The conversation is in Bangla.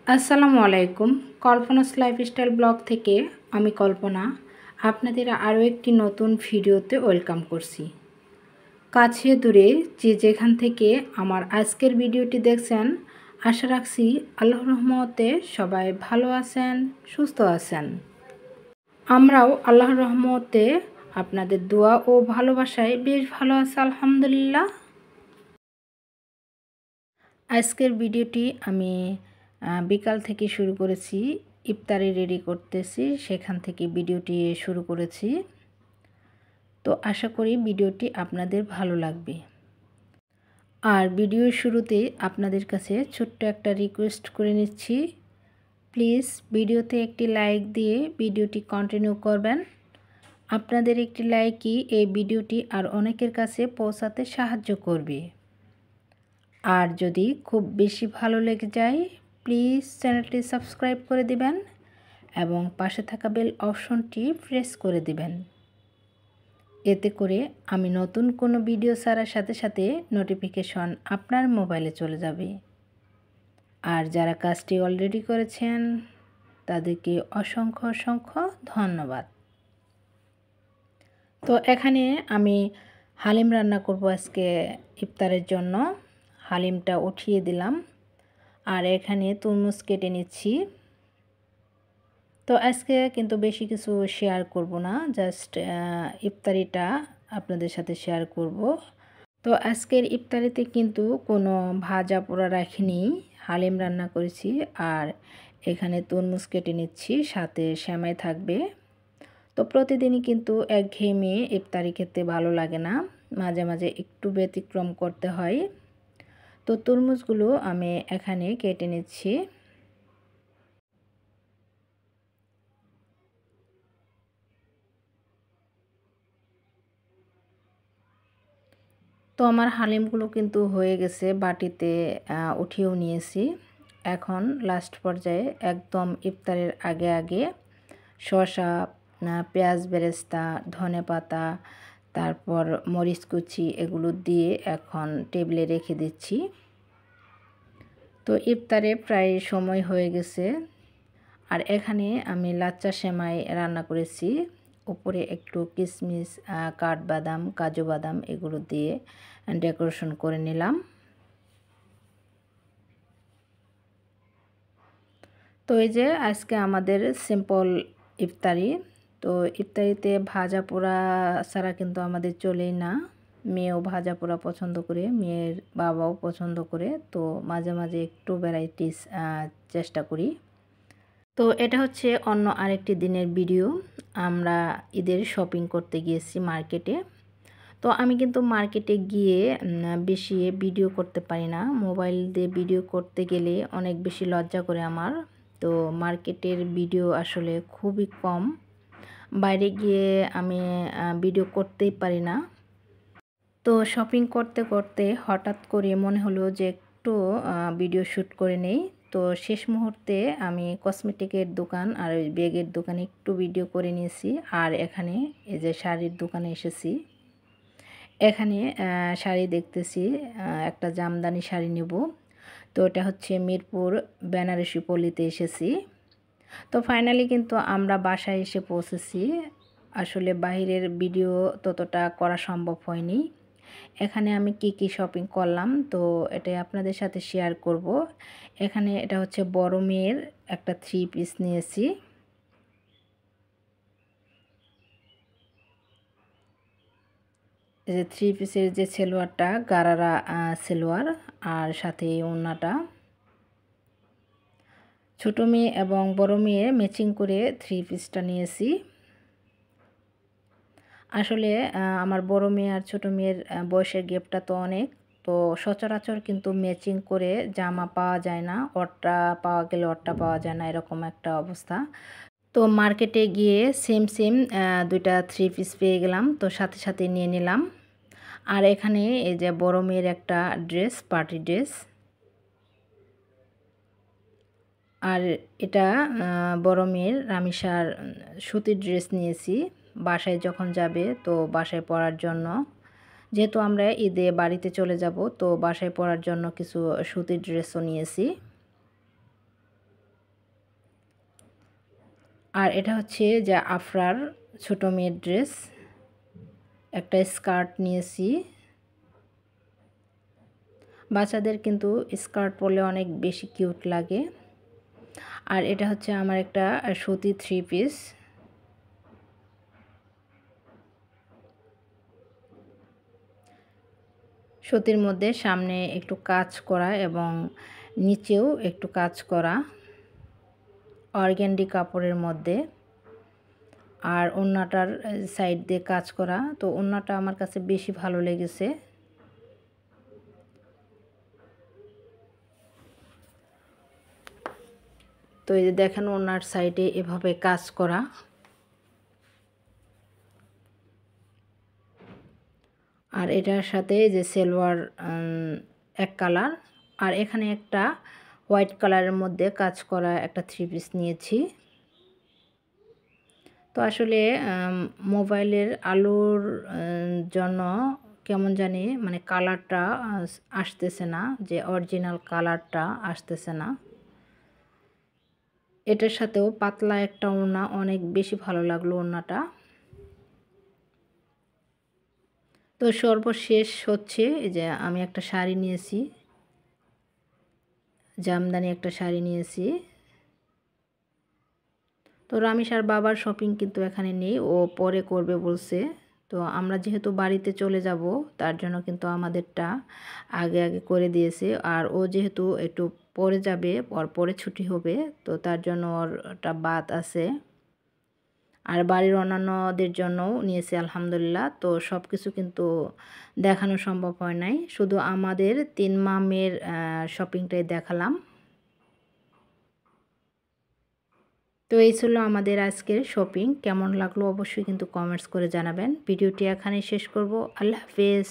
আসসালামু আলাইকুম। কল্পনাস লাইফস্টাইল ব্লগ থেকে আমি কল্পনা আপনাদের আরও একটি নতুন ভিডিওতে ওয়েলকাম করছি। কাছে দূরে যে যেখান থেকে আমার আজকের ভিডিওটি দেখছেন, আশা রাখছি আল্লাহর রহমতে সবাই ভালো আছেন, সুস্থ আছেন। আমরাও আল্লাহর রহমতে আপনাদের দোয়া ও ভালোবাসায় বেশ ভালো আছি আলহামদুলিল্লাহ। আজকের ভিডিওটি আমি বিকাল থেকে শুরু করেছি, ইফতারি রেডি করতেছি, সেখান থেকে ভিডিওটি শুরু করেছি। তো আশা করি ভিডিওটি আপনাদের ভালো লাগবে। আর ভিডিওর শুরুতে আপনাদের কাছে ছোট্ট একটা রিকোয়েস্ট করে নিচ্ছি, প্লিজ ভিডিওতে একটি লাইক দিয়ে ভিডিওটি কন্টিনিউ করবেন। আপনাদের একটি লাইকই এই ভিডিওটি আর অনেকের কাছে পৌঁছাতে সাহায্য করবে। আর যদি খুব বেশি ভালো লেগে যায়, প্লিজ চ্যানেলটি সাবস্ক্রাইব করে দিবেন এবং পাশে থাকা বেল অপশনটি প্রেস করে দিবেন। এতে করে আমি নতুন কোনো ভিডিও ছাড়ার সাথে সাথে নোটিফিকেশন আপনার মোবাইলে চলে যাবে। আর যারা কাজটি অলরেডি করেছেন তাদেরকে অসংখ্য অসংখ্য ধন্যবাদ। তো এখানে আমি হালিম রান্না করব আজকে ইফতারের জন্য। হালিমটা উঠিয়ে দিলাম আর এখানে তরমুজ কেটে নিচ্ছি। তো আজকে কিন্তু বেশি কিছু শেয়ার করব না, জাস্ট ইফতারিটা আপনাদের সাথে শেয়ার করব। তো আজকের ইফতারিতে কিন্তু কোনো ভাজা পোড়া রাখিনি, হালিম রান্না করেছি আর এখানে তরমুজ কেটে নিচ্ছি, সাথে সেমাই থাকবে। তো প্রতিদিনই কিন্তু একঘেয়েমি ইফতারি খেতে ভালো লাগে না, মাঝে মাঝে একটু ব্যতিক্রম করতে হয়। তো তরমুজগুলো আমি এখানে কেটে নিচ্ছি। তো আমার হালিমগুলো কিন্তু হয়ে গেছে, বাটিতে উঠিয়েও নিয়েছি। এখন লাস্ট পর্যায়ে একদম ইফতারের আগে আগে শসা, পেঁয়াজ বেরেস্তা, ধনেপাতা, তারপর মরিচ কুচি এগুলো দিয়ে এখন টেবিলে রেখে দিচ্ছি। তো ইফতারে প্রায় সময় হয়ে গেছে। আর এখানে আমি লাচ্চা সেমাই রান্না করেছি, উপরে একটু কিশমিশ, কাঠবাদাম, কাজু বাদাম এগুলো দিয়ে ডেকোরেশন করে নিলাম। তো এই যে আজকে আমাদের সিম্পল ইফতারি। তো ইফতারিতে ভাজা পোড়া ছাড়া কিন্তু আমাদের চলেই না। মেয়েও ভাজা পোড়া পছন্দ করে, মেয়ের বাবাও পছন্দ করে। তো মাঝে মাঝে একটু ভ্যারাইটিস চেষ্টা করি। তো এটা হচ্ছে অন্য আরেকটি দিনের ভিডিও। আমরা ঈদের শপিং করতে গিয়েছি মার্কেটে। তো আমি কিন্তু মার্কেটে গিয়ে বেশি ভিডিও করতে পারি না, মোবাইল দিয়ে ভিডিও করতে গেলে অনেক বেশি লজ্জা করে আমার। তো মার্কেটের ভিডিও আসলে খুবই কম, বাইরে গিয়ে আমি ভিডিও করতেই পারি না। তো শপিং করতে করতে হঠাৎ করে মনে হলো যে একটু ভিডিও শ্যুট করে নেই। তো শেষ মুহূর্তে আমি কসমেটিকের দোকান আর ওই ব্যাগের দোকানে একটু ভিডিও করে নিয়েছি। আর এখানে এই যে শাড়ির দোকানে এসেছি, এখানে শাড়ি দেখতেছি, একটা জামদানি শাড়ি নেব। তো এটা হচ্ছে মিরপুর বেনারসি পল্লীতে এসেছি। তো ফাইনালি কিন্তু আমরা বাসায় এসে পৌঁছেছি। আসলে বাইরের ভিডিও ততটা করা সম্ভব হয়নি। এখানে আমি কি শপিং করলাম তো এটাই আপনাদের সাথে শেয়ার করব। এখানে এটা হচ্ছে বড় মেয়ের একটা 3 পিস নিয়েছি। এই যে 3 পিসের যে সেলোয়ারটা গারারা সেলোয়ার, আর সাথে ওড়নাটা। ছোট মেয়ে এবং বড় মেয়ে ম্যাচিং করে 3 পিসটা নিয়েছি। আসলে আমার বড় মেয়ে আর ছোট মেয়ের বয়সের গ্যাপটা তো অনেক। তো সচরাচর কিন্তু ম্যাচিং করে জামা পাওয়া যায় না, ওরটা পাওয়া গেলে ওরটা পাওয়া যায় না, এরকম একটা অবস্থা। তো মার্কেটে গিয়ে সেম দুইটা 3 পিস পেয়ে গেলাম, তো সাথে সাথে নিয়ে নিলাম। আর এখানে এই যে বড় মেয়ের একটা ড্রেস, পার্টি ড্রেস। আর এটা বড় মেয়ের রামিসার সুতির ড্রেস নিয়েছি, বাসায় যখন যাবে তো বাসায় পরার জন্য। যেহেতু আমরা ঈদে বাড়িতে চলে যাব, তো বাসায় পরার জন্য কিছু সুতির ড্রেসও নিয়েছি। আর এটা হচ্ছে যে আফরার ছোট মেয়ের ড্রেস, একটা স্কার্ট নিয়েছি। বাচ্চাদের কিন্তু স্কার্ট পরলে অনেক বেশি কিউট লাগে। আর এটা হচ্ছে আমার একটা সুতি 3 পিস। সুতির মধ্যে সামনে একটু কাজ করা এবং নিচেও একটু কাজ করা, অর্গ্যান্ডি কাপড়ের মধ্যে। আর ওড়নাটার সাইড দিয়ে কাজ করা, তো ওড়নাটা আমার কাছে বেশি ভালো লেগেছে। তো এই যে দেখেন ওড়নার সাইডে এভাবে কাজ করা। আর এটার সাথে যে সালোয়ার এক কালার, আর এখানে একটা হোয়াইট কালারের মধ্যে কাজ করা একটা 3 পিস নিয়েছি। তো আসলে মোবাইলের আলোর জন্য কেমন জানি মানে কালারটা আসতেছে না, যে অরিজিনাল কালারটা আসতেছে না। এটার সাথেও পাতলা একটা ওড়না, অনেক বেশি ভালো লাগলো ওড়নাটা। তো সর্বশেষ হচ্ছে যে আমি একটা শাড়ি নিয়েছি, জামদানি একটা শাড়ি নিয়েছি। তো রামিসার বাবার শপিং কিন্তু এখানে নেই, ও পরে করবে বলছে। তো আমরা যেহেতু বাড়িতে চলে যাব, তার জন্য কিন্তু আমাদেরটা আগে আগে করে দিয়েছে। আর ও যেহেতু একটু পরে যাবে, পরে ছুটি হবে, তো তার জন্য ওরটা বাদ আছে। আর বাড়ির অন্যান্যদের জন্যও নিয়েছি আলহামদুলিল্লাহ। তো সব কিছু কিন্তু দেখানো সম্ভব হয় নাই, শুধু আমাদের 3 মামের শপিংটাই দেখালাম। তো এই ছিল আমাদের আজকের শপিং। কেমন লাগলো অবশ্যই কিন্তু কমেন্টস করে জানাবেন। ভিডিওটি এখানেই শেষ করব। আল্লাহ হাফেজ।